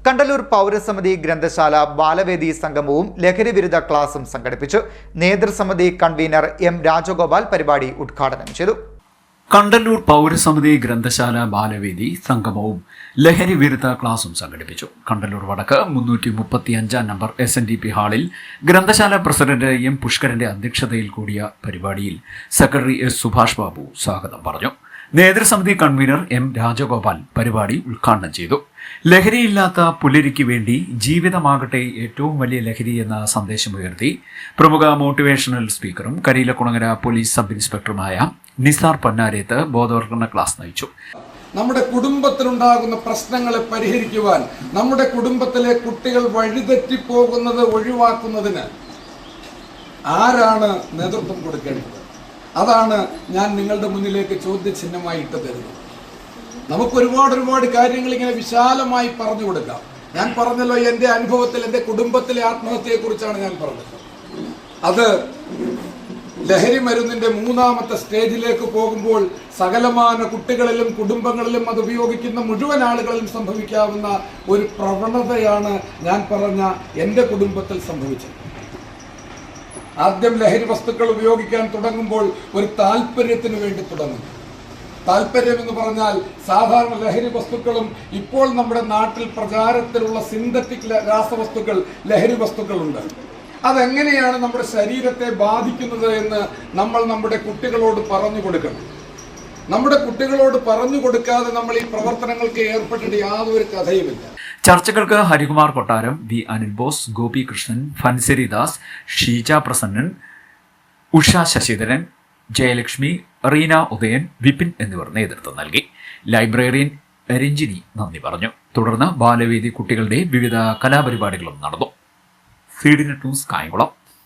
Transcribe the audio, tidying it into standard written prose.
കണ്ടല്ലൂർ പൗരസമിതി ഗ്രന്ഥശാല ബാലവേദി സംഗമവും ലഹരിവിരുദ്ധ ക്ലാസും സംഘടിപ്പിച്ചു. നേതൃസമിതി കൺവീനർ എം രാജഗോപാൽ പരിപാടി ഉദ്ഘാടനം ചെയ്തു. കണ്ടല്ലൂർ പൗരസമിതി ഗ്രന്ഥശാല ബാലവേദി സംഗമവും ലഹരി വിരുദ്ധ ക്ലാസും സംഘടിപ്പിച്ചു. കണ്ടല്ലൂർ വടക്ക് 335 നമ്പർ SNDP ഹാളിൽ ഗ്രന്ഥശാല പ്രസിഡന്റ് എം പുഷ്കരന്റെ അധ്യക്ഷതയിൽ കൂടിയ പരിപാടിയിൽ സെക്രട്ടറി S സുഭാഷ് ബാബു സ്വാഗതം പറഞ്ഞു. നേതൃസമിതി കൺവീനർ എം രാജഗോപാൽ പരിപാടി ഉദ്ഘാടനം ചെയ്തു. ലഹരിയില്ലാത്ത പുലരിക്ക് വേണ്ടി ജീവിതമാകട്ടെ ഏറ്റവും വലിയ ലഹരി എന്ന സന്ദേശമുയർത്തി പ്രമുഖ മോട്ടിവേഷണൽ സ്പീക്കറും കരിയിലക്കുളങ്ങര പോലീസ് സബ് ഇൻസ്പെക്ടറുമായ നിസാർ പൊന്നാരേത്ത് ബോധവൽക്കരണ ക്ലാസ് നയിച്ചു. നമ്മുടെ കുടുംബത്തിലുണ്ടാകുന്ന പ്രശ്നങ്ങളെ പരിഹരിക്കുവാൻ, നമ്മുടെ കുടുംബത്തിലെ കുട്ടികൾ വഴിതെറ്റിപ്പോകുന്നത് ഒഴിവാക്കുന്നതിന് ആരാണ് നേതൃത്വം കൊടുക്കേണ്ടത്? അതാണ് ഞാൻ നിങ്ങളുടെ മുന്നിലേക്ക് ചോദ്യചിഹ്നമായി ഇട്ട് തരുന്നത്. നമുക്ക് ഒരുപാട് കാര്യങ്ങൾ ഇങ്ങനെ വിശാലമായി പറഞ്ഞു കൊടുക്കാം. ഞാൻ പറഞ്ഞല്ലോ, എൻ്റെ അനുഭവത്തിൽ എൻ്റെ കുടുംബത്തിലെ ആത്മഹത്യയെക്കുറിച്ചാണ് ഞാൻ പറഞ്ഞത്. അത് ലഹരി മരുന്നിന്റെ 3ാമത്തെ സ്റ്റേജിലേക്ക് പോകുമ്പോൾ സകലമാന കുട്ടികളിലും കുടുംബങ്ങളിലും അത് ഉപയോഗിക്കുന്ന മുഴുവൻ ആളുകളിലും സംഭവിക്കാവുന്ന ഒരു പ്രവണതയാണ് ഞാൻ പറഞ്ഞ എൻ്റെ കുടുംബത്തിൽ സംഭവിച്ചത്. ആദ്യം ലഹരി വസ്തുക്കൾ ഉപയോഗിക്കാൻ തുടങ്ങുമ്പോൾ ഒരു താല്പര്യത്തിന് വേണ്ടി തുടങ്ങുന്നു. താല്പര്യം എന്ന് പറഞ്ഞാൽ സാധാരണ ലഹരി വസ്തുക്കളും ഇപ്പോൾ നമ്മുടെ നാട്ടിൽ പ്രചാരത്തിലുള്ള സിന്തറ്റിക് രാസവസ്തുക്കൾ, ലഹരി വസ്തുക്കളുണ്ട്. അതെങ്ങനെയാണ് നമ്മുടെ ശരീരത്തെ ബാധിക്കുന്നത് എന്ന് നമ്മൾ നമ്മുടെ കുട്ടികളോട് പറഞ്ഞു കൊടുക്കണം. നമ്മുടെ കുട്ടികളോട് പറഞ്ഞു കൊടുക്കാതെ നമ്മൾ ഈ പ്രവർത്തനങ്ങൾക്ക് ഏർപ്പെട്ടിട്ട് യാതൊരു കഥയുമില്ല. ചർച്ചകൾക്ക് ഹരികുമാർ കൊട്ടാരം, വി അനിൽ ബോസ്, ഗോപി കൃഷ്ണൻ, ഫൻസരി ദാസ്, ഷീജ പ്രസന്നൻ, ഉഷ ശശിധരൻ, ജയലക്ഷ്മി, റീന ഉദയൻ, വിപിൻ എന്നിവർ നേതൃത്വം നൽകി. ലൈബ്രറിയൻ രഞ്ജിനി നന്ദി പറഞ്ഞു. തുടർന്ന് ബാലവേദി കുട്ടികളുടെ വിവിധ കലാപരിപാടികളും നടന്നു. CDNet news Kayamkulam.